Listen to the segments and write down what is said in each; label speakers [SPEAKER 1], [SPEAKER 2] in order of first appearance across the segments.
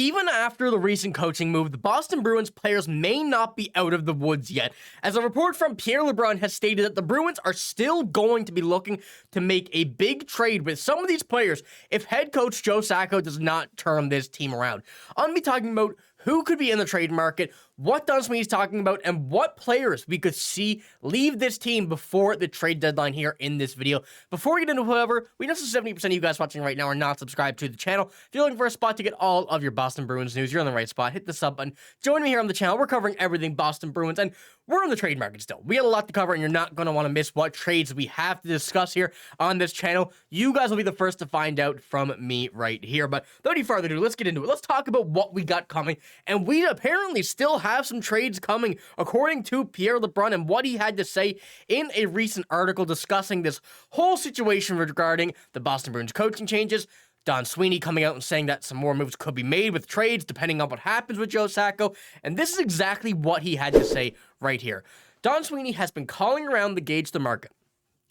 [SPEAKER 1] even after the recent coaching move, the Boston Bruins players may not be out of the woods yet, as a report from Pierre LeBrun has stated that the Bruins are still going to be looking to make a big trade with some of these players if head coach Joe Sacco does not turn this team around. I'm going to be talking about who could be in the trade market, what Don Sweeney's talking about, and what players we could see leave this team before the trade deadline here in this video. Before we get into whoever, we know 70% of you guys watching right now are not subscribed to the channel. If you're looking for a spot to get all of your Boston Bruins news, you're in the right spot. Hit the sub button. Join me here on the channel. We're covering everything Boston Bruins, and we're in the trade market still. We got a lot to cover, and you're not going to want to miss what trades we have to discuss here on this channel. You guys will be the first to find out from me right here. But without any further ado, let's get into it. Let's talk about what we got coming. And we apparently still have some trades coming, according to Pierre LeBrun and what he had to say in a recent article discussing this whole situation regarding the Boston Bruins coaching changes. Don Sweeney coming out and saying that some more moves could be made with trades depending on what happens with Joe Sacco. And this is exactly what he had to say right here. Don Sweeney has been calling around to gauge the market.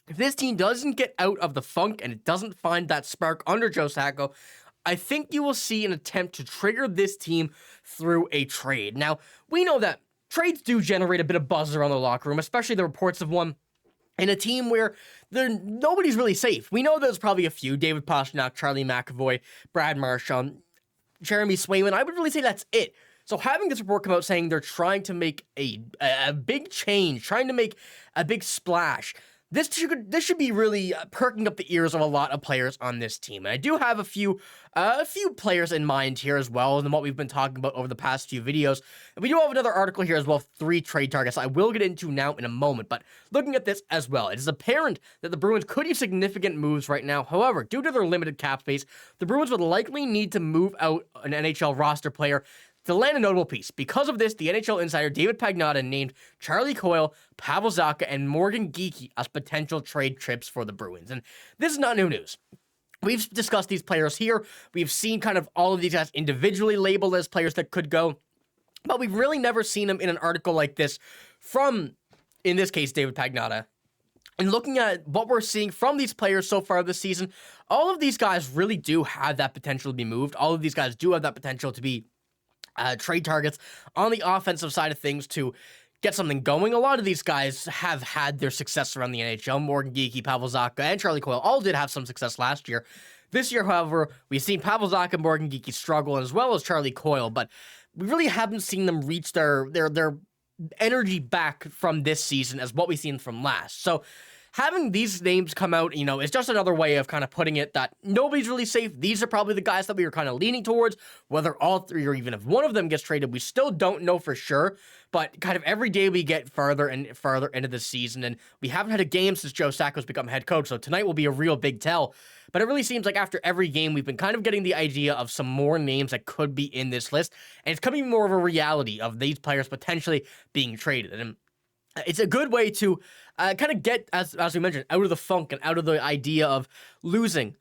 [SPEAKER 1] If this team doesn't get out of the funk and it doesn't find that spark under Joe Sacco, I think you will see an attempt to trigger this team through a trade. Now, we know that trades do generate a bit of buzz around the locker room, especially the reports of one in a team where nobody's really safe. We know there's probably a few: David Pastrnak, Charlie McAvoy, Brad Marchand, Jeremy Swayman. I would really say that's it. So having this report come out saying they're trying to make a big change, trying to make a big splash, this should be really perking up the ears of a lot of players on this team. And I do have a few players in mind here as well than what we've been talking about over the past few videos. And we do have another article here as well, 3 trade targets I will get into now in a moment. But looking at this as well, it is apparent that the Bruins could use significant moves right now. However, due to their limited cap space, the Bruins would likely need to move out an NHL roster player to land a notable piece. Because of this, the NHL insider David Pagnotta named Charlie Coyle, Pavel Zacha, and Morgan Geekie as potential trade trips for the Bruins. And this is not new news. We've discussed these players here. We've seen kind of all of these guys individually labeled as players that could go, but we've really never seen them in an article like this from, in this case, David Pagnotta. And looking at what we're seeing from these players so far this season, all of these guys really do have that potential to be moved. All of these guys do have that potential to be trade targets on the offensive side of things to get something going. A lot of these guys have had their success around the NHL. Morgan Geekie, Pavel Zacha, and Charlie Coyle all did have some success last year. This year, however, we've seen Pavel Zacha and Morgan Geekie struggle, as well as Charlie Coyle, but we really haven't seen them reach their energy back from this season as what we've seen from last. So having these names come out, is just another way of kind of putting it that nobody's really safe. These are probably the guys that we were kind of leaning towards. Whether all 3 or even if one of them gets traded, we still don't know for sure. But kind of every day we get further and further into the season, and we haven't had a game since Joe Sacco's become head coach, so tonight will be a real big tell. But it really seems like after every game, we've been kind of getting the idea of some more names that could be in this list, and it's coming more of a reality of these players potentially being traded. And it's a good way to kind of get, as we mentioned, out of the funk and out of the idea of losing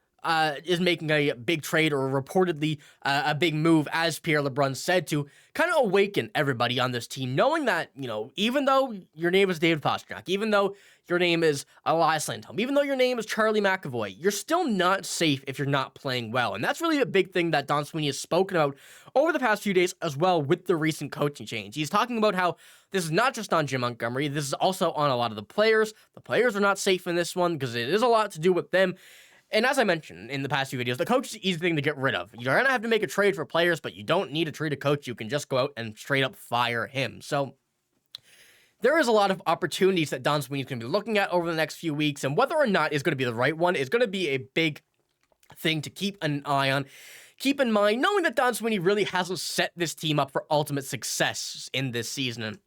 [SPEAKER 1] is making a big trade or reportedly a big move, as Pierre LeBrun said, to kind of awaken everybody on this team, knowing that, even though your name is David Pastrnak, even though your name is Elias Lindholm, even though your name is Charlie McAvoy, you're still not safe if you're not playing well. And that's really a big thing that Don Sweeney has spoken about over the past few days as well with the recent coaching change. He's talking about how this is not just on Jim Montgomery, this is also on a lot of the players. The players are not safe in this one because it is a lot to do with them. And as I mentioned in the past few videos, the coach is an easy thing to get rid of. You're going to have to make a trade for players, but you don't need to trade a coach. You can just go out and straight up fire him. So there is a lot of opportunities that Don Sweeney is going to be looking at over the next few weeks, and whether or not is going to be the right one is going to be a big thing to keep an eye on. Keep in mind, knowing that Don Sweeney really hasn't set this team up for ultimate success in this season. And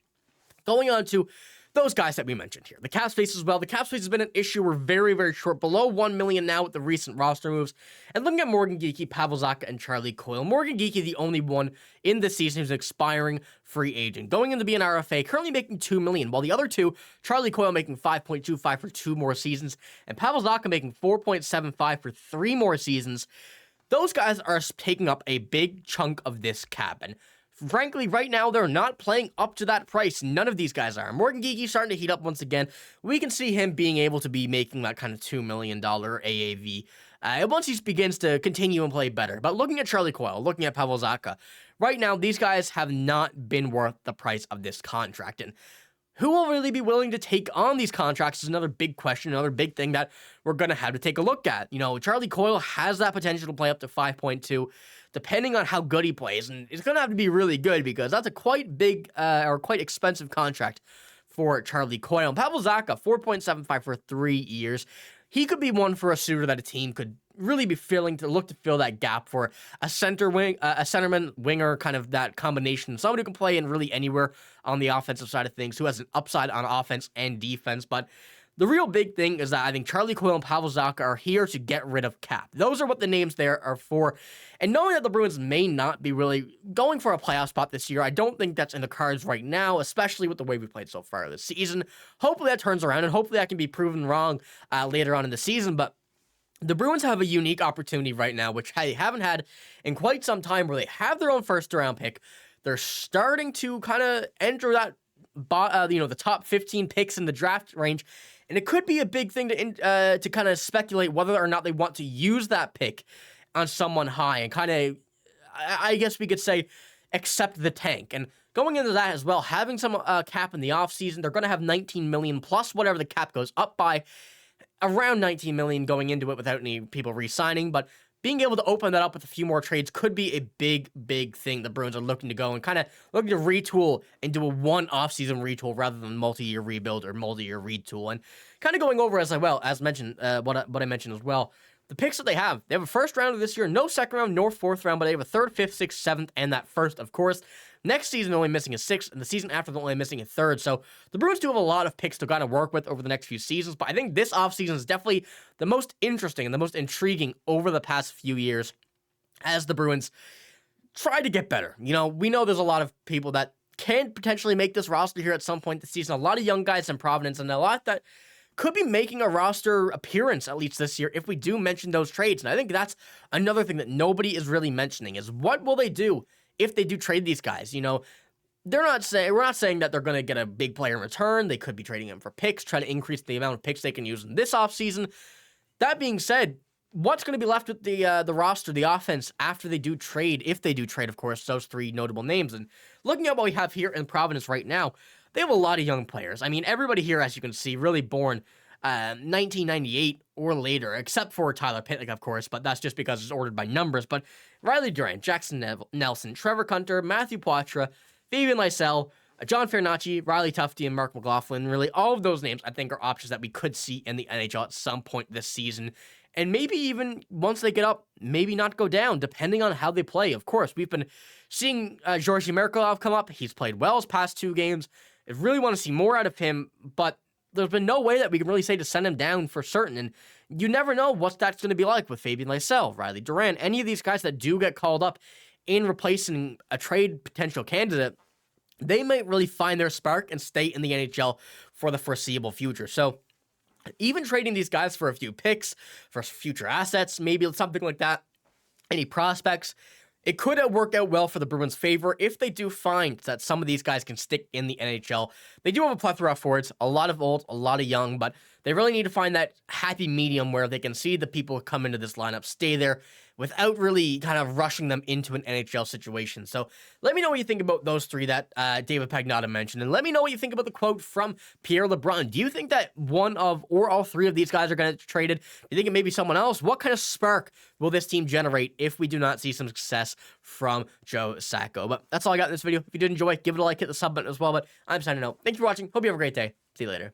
[SPEAKER 1] going on to those guys that we mentioned here. The cap space as well. The cap space has been an issue. We're very, very short. Below $1 million now with the recent roster moves. And looking at Morgan Geekie, Pavel Zacha, and Charlie Coyle. Morgan Geekie, the only one in this season who's an expiring free agent. Going in to be an RFA, currently making $2 million. While the other two, Charlie Coyle making $5.25 for 2 more seasons. And Pavel Zacha making $4.75 for 3 more seasons. Those guys are taking up a big chunk of this cap. And frankly, right now, they're not playing up to that price. None of these guys are. Morgan Geekie starting to heat up once again. We can see him being able to be making that kind of $2 million AAV once he begins to continue and play better. But looking at Charlie Coyle, looking at Pavel Zacha, right now, these guys have not been worth the price of this contract. And who will really be willing to take on these contracts is another big question, another big thing that we're going to have to take a look at. You know, Charlie Coyle has that potential to play up to 5.2, depending on how good he plays. And it's going to have to be really good because that's a quite big or quite expensive contract for Charlie Coyle. And Pavel Zacha, 4.75 for 3 years. He could be one for a suitor that a team could really be look to fill that gap for a centerman, winger, kind of that combination. Somebody who can play in really anywhere on the offensive side of things, who has an upside on offense and defense. But the real big thing is that I think Charlie Coyle and Pavel Zacha are here to get rid of cap. Those are what the names there are for. And knowing that the Bruins may not be really going for a playoff spot this year, I don't think that's in the cards right now, especially with the way we played so far this season. Hopefully that turns around, and hopefully that can be proven wrong later on in the season. But the Bruins have a unique opportunity right now, which they haven't had in quite some time, where they have their own first-round pick. They're starting to kind of enter that, the top 15 picks in the draft range. And it could be a big thing to kind of speculate whether or not they want to use that pick on someone high and kind of, I guess we could say, accept the tank. And going into that as well, having some cap in the offseason, they're going to have $19 million plus whatever the cap goes up by, around $19 million going into it without any people re-signing. But being able to open that up with a few more trades could be a big, big thing the Bruins are looking to go and kind of looking to retool and do a one off-season retool rather than multi-year rebuild or multi-year retool. And kind of going over as mentioned, what I mentioned as well, the picks that they have a first rounder this year, no second round nor fourth round, but they have a third, fifth, sixth, seventh, and that first, of course. Next season, they're only missing a sixth, and the season after, they're only missing a third. So the Bruins do have a lot of picks to kind of work with over the next few seasons, but I think this offseason is definitely the most interesting and the most intriguing over the past few years as the Bruins try to get better. You know, we know there's a lot of people that can potentially make this roster here at some point this season, a lot of young guys in Providence, and a lot that could be making a roster appearance at least this year if we do mention those trades. And I think that's another thing that nobody is really mentioning is what will they do if they do trade these guys. You know, we're not saying that they're going to get a big player in return. They could be trading them for picks, try to increase the amount of picks they can use in this offseason. That being said, what's going to be left with the roster, the offense, after they do trade, if they do trade, of course, those three notable names? And looking at what we have here in Providence right now, they have a lot of young players. I mean, everybody here, as you can see, really born 1998 or later, except for Tyler Pitlick, of course, but that's just because it's ordered by numbers. But Riley Durant, Jackson Nelson, Trevor Kunter, Matthew Poitras, Fabian Lysell, John Farinacci, Riley Tufte, and Mark McLaughlin. Really, all of those names, I think, are options that we could see in the NHL at some point this season. And maybe even once they get up, maybe not go down, depending on how they play. Of course, we've been seeing Georgi Merkulov come up. He's played well his past 2 games. I really want to see more out of him, but there's been no way that we can really say to send him down for certain. And you never know what that's going to be like with Fabian Lysell, Riley Durant, any of these guys that do get called up in replacing a trade potential candidate. They might really find their spark and stay in the NHL for the foreseeable future. So even trading these guys for a few picks, for future assets, maybe something like that, any prospects, it could have worked out well for the Bruins' favor if they do find that some of these guys can stick in the NHL. They do have a plethora of forwards, a lot of old, a lot of young, but they really need to find that happy medium where they can see the people who come into this lineup stay there without really kind of rushing them into an NHL situation. So let me know what you think about those three that David Pagnotta mentioned, and let me know what you think about the quote from Pierre LeBrun. Do you think that one of or all three of these guys are going to get traded? Do you think it may be someone else? What kind of spark will this team generate if we do not see some success from Joe Sacco? But that's all I got in this video. If you did enjoy, give it a like, hit the sub button as well. But I'm signing out. Thanks for watching. Hope you have a great day. See you later.